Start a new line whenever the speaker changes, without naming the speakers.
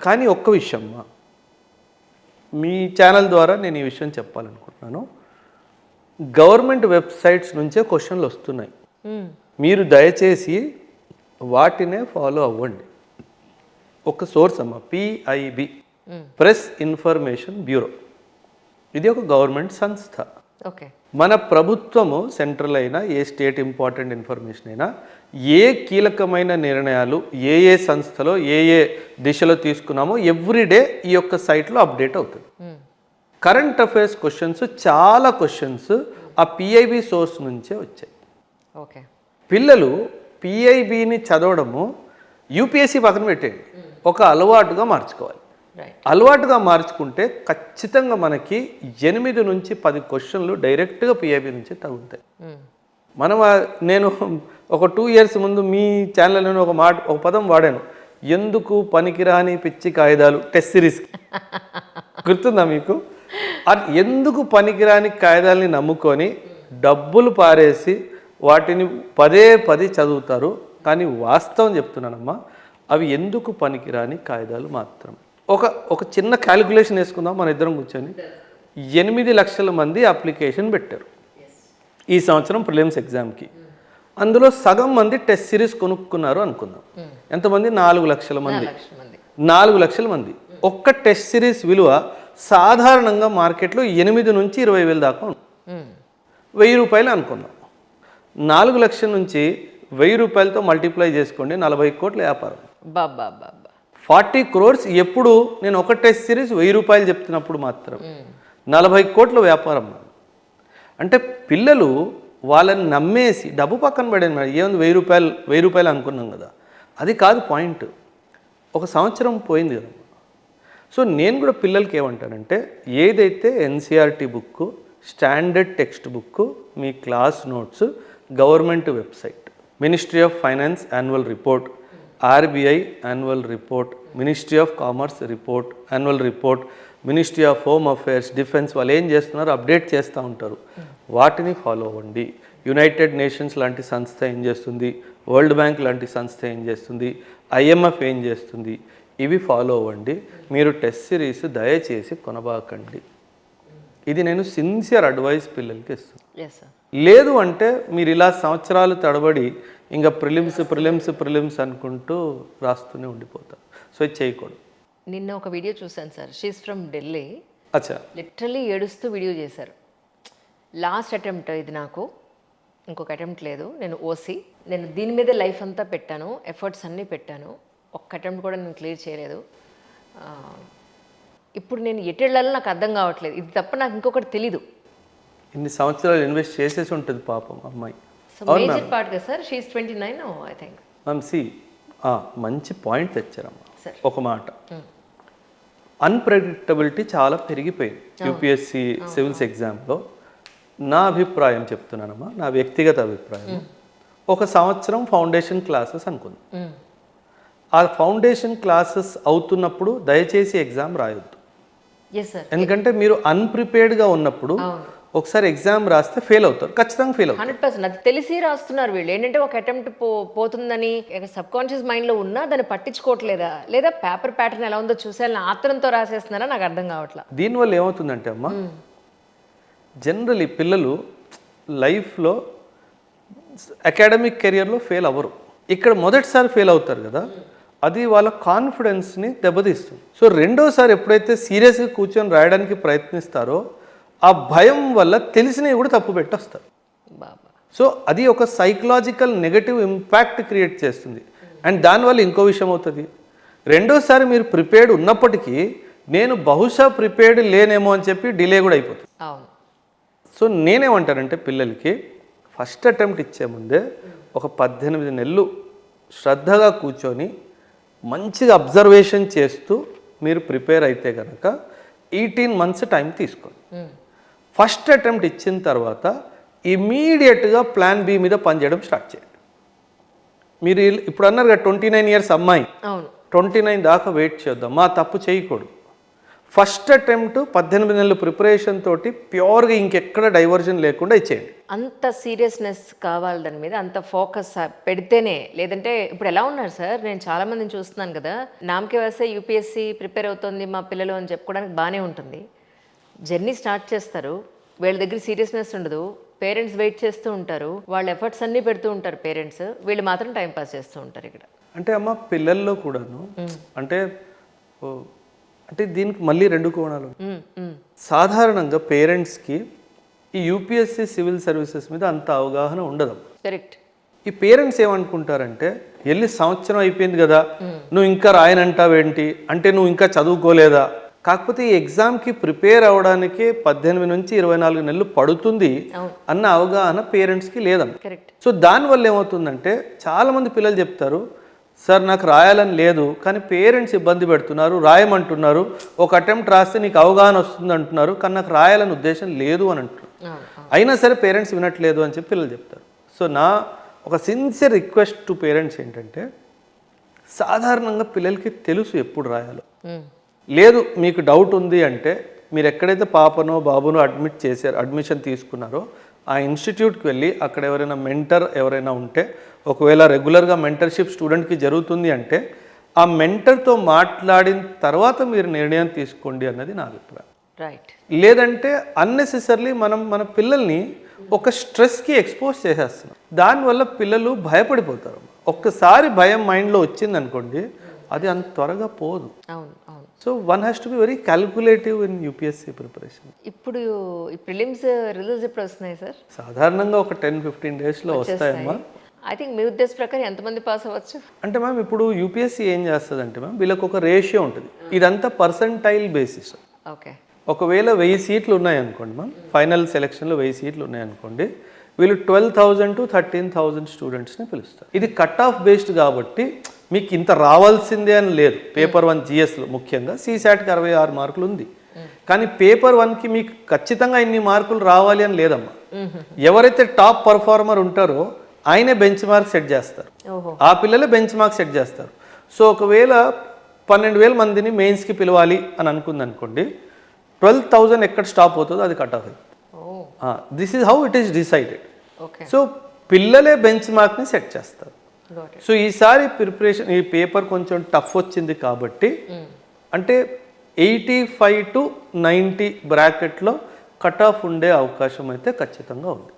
కానీ ఒక్క విషయం మీ ఛానల్ ద్వారా నేను ఈ విషయం చెప్పాలనుకుంటున్నాను. గవర్నమెంట్ వెబ్సైట్స్ నుంచే క్వశ్చన్లు వస్తున్నాయి. మీరు దయచేసి వాటినే ఫాలో అవ్వండి. ఒక source PIB, press information bureau. ఇది ఒక గవర్నమెంట్ సంస్థ.
ఓకే.
మన ప్రభుత్వము సెంట్రల్ అయినా ఏ స్టేట్ ఇంపార్టెంట్ ఇన్ఫర్మేషన్ అయినా ఏ కీలకమైన నిర్ణయాలు ఏ సంస్థలో ఏ దిశలో తీసుకున్నామో ఎవ్రీడే ఈ యొక్క సైట్లో అప్డేట్ అవుతుంది. కరెంట్ అఫైర్స్ క్వశ్చన్స్ చాలా క్వశ్చన్స్ ఆ PIB సోర్స్ నుంచే వచ్చాయి.
ఓకే. పిల్లలు
PIBని చదవడము UPSC పక్కన పెట్టేయండి, ఒక అలవాటుగా మార్చుకోవాలి. అలవాటుగా మార్చుకుంటే ఖచ్చితంగా మనకి 8 నుంచి 10 క్వశ్చన్లు డైరెక్ట్గా PIB నుంచి తగులుతాయి. నేను ఒక 2 years ముందు మీ ఛానల్లో ఒక పదం వాడాను, ఎందుకు పనికిరాని పిచ్చి కాగితాలు టెస్ట్ సిరీస్. గుర్తుందా మీకు? ఎందుకు పనికిరాని కాగితాలని నమ్ముకొని డబ్బులు పారేసి వాటిని పదే చదువుతారు. కానీ వాస్తవం చెప్తున్నానమ్మా, అవి ఎందుకు పనికిరాని కాగితాలు మాత్రం. ఒక చిన్న క్యాలిక్యులేషన్ వేసుకుందాం మన ఇద్దరం కూర్చొని. 8 లక్షల మంది అప్లికేషన్ పెట్టారు ఈ సంవత్సరం ప్రిలిమ్స్ ఎగ్జామ్కి. అందులో సగం మంది టెస్ట్ సిరీస్ కొనుక్కున్నారు అనుకుందాం. ఎంతమంది? 4 లక్షల మంది. 4 లక్షల మంది. ఒక్క టెస్ట్ సిరీస్ విలువ సాధారణంగా మార్కెట్లో 8 నుంచి 20,000 దాకా ఉంది. 1000 రూపాయలు అనుకుందాం. 4 లక్షల నుంచి 1000 రూపాయలతో మల్టిప్లై చేసుకోండి, 40 కోట్ల వ్యాపారం. 40 crores. ఎప్పుడు నేను ఒక టెస్ట్ సిరీస్ 1000 రూపాయలు చెప్తున్నప్పుడు మాత్రం 40 కోట్ల వ్యాపారం. అంటే పిల్లలు వాళ్ళని నమ్మేసి డబ్బు పక్కన పడాను. ఏముంది 1000 రూపాయలు అనుకున్నాం కదా, అది కాదు పాయింట్. ఒక సంవత్సరం పోయింది కదా. సో నేను కూడా పిల్లలకి ఏమంటానంటే, ఏదైతే NCERT book, standard text book, me class notes, government website, ministry of finance annual report, RBI annual report, ministry of commerce report, annual report, ministry of home affairs, defence, వాళ్ళు ఏం చేస్తున్నారు అప్డేట్ చేస్తూ ఉంటారు. వాటిని ఫాలో అవ్వండి. United nations లాంటి సంస్థ ఏం చేస్తుంది, వరల్డ్ బ్యాంక్ లాంటి సంస్థ ఏం చేస్తుంది, IMF ఏం చేస్తుంది, ఇవి ఫాలో అవ్వండి. మీరు టెస్ట్ సిరీస్ దయచేసి కొనబాకండి. ఇది నేను సిన్సియర్ అడ్వైస్ పిల్లలకి ఇస్తాను. లేదు అంటే మీరు ఇలా సంవత్సరాలు తడబడి ఇంకా ప్రిలిమ్స్ అనుకుంటూ రాస్తూనే ఉండిపోతారు. సో ఇది చేయకూడదు.
నిన్న ఒక వీడియో చూశాను సార్, షీస్ ఫ్రమ్ ఢిల్లీ.
అచ్చా.
లిటరలీ ఏడుస్తూ వీడియో చేశారు. లాస్ట్ అటెంప్ట్ ఇది, నాకు ఇంకొక అటెంప్ట్ లేదు. నేను OC, నేను దీని మీద లైఫ్ అంతా పెట్టాను, ఎఫర్ట్స్ అన్నీ పెట్టాను, ఒక్క అటెంప్ట్ కూడా నేను క్లియర్ చేయలేదు. ఇప్పుడు నేను ఎటు వెళ్ళాలో నాకు అర్థం కావట్లేదు. ఇది తప్ప నాకు ఇంకొకటి తెలీదు.
ఇన్ని సంవత్సరాలు ఇన్వెస్ట్ చేసేసి ఉంటుంది పాపం అమ్మాయి.
మేజర్ పార్ట్ కదా సార్, షీఈస్ 29 ఐ థింక్.
మంచి పాయింట్ తెచ్చారమ్మా. ఒక మాట, అన్ప్రెడిక్టబిలిటీ చాలా పెరిగిపోయింది UPSC సివిల్స్ ఎగ్జామ్లో. నా అభిప్రాయం చెప్తున్నానమ్మా, నా వ్యక్తిగత అభిప్రాయం. ఒక సంవత్సరం ఫౌండేషన్ క్లాసెస్ అనుకుందాం. ఆ ఫౌండేషన్ క్లాసెస్ అవుతున్నప్పుడు దయచేసి ఎగ్జామ్ రాయొద్దు. ఎందుకంటే మీరు అన్ప్రిపేర్డ్గా ఉన్నప్పుడు ఒకసారి ఎగ్జామ్ రాస్తే ఫెయిల్ అవుతారు, ఖచ్చితంగా ఫెయిల్ అవుతారు.
100%. అది తెలిసి రాస్తున్నారు వీళ్ళు. ఏంటంటే ఒక అటెంప్ట్ పోతుందని సబ్ కాన్షియస్ మైండ్లో ఉన్నా దాన్ని పట్టించుకోవట్లేదా, లేదా పేపర్ ప్యాటర్న్ ఎలా ఉందో చూసేయాలని ఆత్రంతో రాసేస్తున్నారా, నాకు అర్థం కావట్లేదు.
దీనివల్ల ఏమవుతుందంటే అమ్మా, జనరలీ పిల్లలు లైఫ్లో అకాడమిక్ కెరియర్లో ఫెయిల్ అవ్వరు. ఇక్కడ మొదటిసారి ఫెయిల్ అవుతారు కదా, అది వాళ్ళ కాన్ఫిడెన్స్ని దెబ్బతీస్తుంది. సో రెండోసారి ఎప్పుడైతే సీరియస్గా కూర్చొని రాయడానికి ప్రయత్నిస్తారో ఆ భయం వల్ల తెలిసినవి కూడా తప్పు పెట్టొస్తారు. సో అది ఒక సైకలాజికల్ నెగటివ్ ఇంపాక్ట్ క్రియేట్ చేస్తుంది. అండ్ దానివల్ల ఇంకో విషయం అవుతుంది, రెండోసారి మీరు ప్రిపేర్డ్ ఉన్నప్పటికీ నేను బహుశా ప్రిపేర్డ్ లేనేమో అని చెప్పి డిలే కూడా అయిపోతుంది. సో నేనేమంటానంటే పిల్లలకి ఫస్ట్ అటెంప్ట్ ఇచ్చే ముందే ఒక 18 నెలలు శ్రద్ధగా కూర్చొని మంచిగా అబ్జర్వేషన్ చేస్తూ మీరు ప్రిపేర్ అయితే కనుక 18 months టైం తీసుకోండి. ఫస్ట్ అటెంప్ట్ ఇచ్చిన తర్వాత ఇమీడియట్గా ప్లాన్ B మీద పనిచేయడం స్టార్ట్ చేయండి. మీరు ఇప్పుడు అన్నారు కదా 29 years అమ్మాయి, 29 దాకా వెయిట్ చేద్దాం, మా తప్పు చేయకూడదు. ఫస్ట్ అటెంప్ట్ 18 నెలల ప్రిపరేషన్ తోటి ప్యూర్గా ఇంకెక్కడ డైవర్జన్ లేకుండా ఇచ్చేయండి.
అంత సీరియస్నెస్ కావాలి దాని మీద, అంత ఫోకస్ పెడితేనే. లేదంటే ఇప్పుడు ఎలా ఉన్నారు సార్, నేను చాలా మందిని చూస్తున్నాను కదా, నామకే వస్తే యూపీఎస్సీ ప్రిపేర్ అవుతుంది మా పిల్లలు అని చెప్పుకోవడానికి బాగానే ఉంటుంది. జర్నీ స్టార్ట్ చేస్తారు, వీళ్ళ దగ్గర సీరియస్నెస్ ఉండదు, పేరెంట్స్ వెయిట్ చేస్తూ ఉంటారు, వాళ్ళ ఎఫర్ట్స్ అన్నీ పెడుతూ ఉంటారు పేరెంట్స్, వీళ్ళు మాత్రం టైం పాస్ చేస్తూ ఉంటారు ఇక్కడ.
అంటే అమ్మ పిల్లల్లో కూడాను అంటే దీనికి మళ్ళీ 2 కోణాలు. సాధారణంగా పేరెంట్స్కి ఈ యూపీఎస్సీ సివిల్ సర్వీసెస్ మీద అంత అవగాహన ఉండదు.
కరెక్ట్.
ఈ పేరెంట్స్ ఏమనుకుంటారంటే, వెళ్ళి సంవత్సరం అయిపోయింది కదా, నువ్వు ఇంకా రాయనంటావేంటి, అంటే నువ్వు ఇంకా చదువుకోలేదా. కాకపోతే ఈ ఎగ్జామ్కి ప్రిపేర్ అవ్వడానికి 18 నుంచి 24 నెలలు పడుతుంది అన్న అవగాహన పేరెంట్స్కి లేదమ్మ.
కరెక్ట్.
సో దానివల్ల ఏమవుతుందంటే చాలామంది పిల్లలు చెప్తారు, సార్ నాకు రాయాలని లేదు కానీ పేరెంట్స్ ఇబ్బంది పెడుతున్నారు, రాయమంటున్నారు, ఒక అటెంప్ట్ రాస్తే నీకు అవగాహన వస్తుంది అంటున్నారు, కానీ నాకు రాయాలని ఉద్దేశం లేదు అని అంటున్నారు. అయినా సరే పేరెంట్స్ వినట్లేదు అని చెప్పి పిల్లలు చెప్తారు. సో నా ఒక సిన్సియర్ రిక్వెస్ట్ టు పేరెంట్స్ ఏంటంటే, సాధారణంగా పిల్లలకి తెలుసు ఎప్పుడు రాయాలో. లేదు మీకు డౌట్ ఉంది అంటే, మీరు ఎక్కడైతే పాపనో బాబునో అడ్మిషన్ తీసుకున్నారో ఆ ఇన్స్టిట్యూట్కి వెళ్ళి అక్కడ ఎవరైనా మెంటర్ ఎవరైనా ఉంటే, ఒకవేళ రెగ్యులర్గా మెంటర్షిప్ స్టూడెంట్కి జరుగుతుంది అంటే, ఆ మెంటర్తో మాట్లాడిన తర్వాత మీరు నిర్ణయం తీసుకోండి అన్నది నా అభిప్రాయం.
రైట్.
లేదంటే అన్నెసెసర్లీ మనం మన పిల్లల్ని ఒక స్ట్రెస్కి ఎక్స్పోజ్ చేసేస్తున్నాం. దానివల్ల పిల్లలు భయపడిపోతారు. ఒక్కసారి భయం మైండ్లో వచ్చింది అనుకోండి, అది అంత త్వరగా పోదు.
అవును అవును.
So one has to be very calculative in UPSC preparation.
ఇప్పుడు ఈ ప్రిలిమ్స్ రిజల్ట్స్ ఎప్పుడు వస్తున్నాయి సార్?
సాధారణంగా ఒక 10-15 డేస్లో వస్తాయమ్మా.
ఐ థింక్ మీ ఉద్దేశ ప్రకారం ఎంతమంది పాస్ అవ్వచ్చు
అంటే మ్యామ్, ఇప్పుడు యూపీఎస్సీ ఏం చేస్తుంది అంటే మ్యామ్, వీళ్ళకి ఒక రేషియో ఉంటుంది. ఇదంతా పర్సంటైల్ బేసిస్.
ఓకే.
ఒకవేళ 1000 సీట్లు ఉన్నాయనుకోండి మ్యామ్, ఫైనల్ సెలక్షన్లో 1000 సీట్లు ఉన్నాయనుకోండి, వీళ్ళు 12,000 to 13,000 స్టూడెంట్స్ని పిలుస్తారు. ఇది కట్ ఆఫ్ బేస్డ్ కాబట్టి మీకు ఇంత రావాల్సిందే అని లేదు. పేపర్ 1 జిఎస్లో ముఖ్యంగా సీసాట్కి 66 మార్కులు ఉంది, కానీ పేపర్ 1కి మీకు ఖచ్చితంగా ఇన్ని మార్కులు రావాలి అని లేదమ్మా. ఎవరైతే టాప్ పర్ఫార్మర్ ఉంటారో ఆయనే బెంచ్ మార్క్ సెట్ చేస్తారు, ఆ పిల్లలే బెంచ్ మార్క్ సెట్ చేస్తారు. సో ఒకవేళ 12,000 మందిని మెయిన్స్కి పిలవాలి అని అనుకుంది అనుకోండి, 12,000 ఎక్కడ స్టాప్ అవుతుందో అది కట్ ఆఫ్ అయింది. This is how it is decided. So పిల్లలే బెంచ్ మార్క్ని సెట్ చేస్తారు. సో ఈసారి ప్రిపరేషన్ ఈ పేపర్ కొంచెం టఫ్ వచ్చింది కాబట్టి, అంటే 85 to 90 బ్రాకెట్లో కట్ ఆఫ్ ఉండే అవకాశం అయితే ఖచ్చితంగా ఉంది.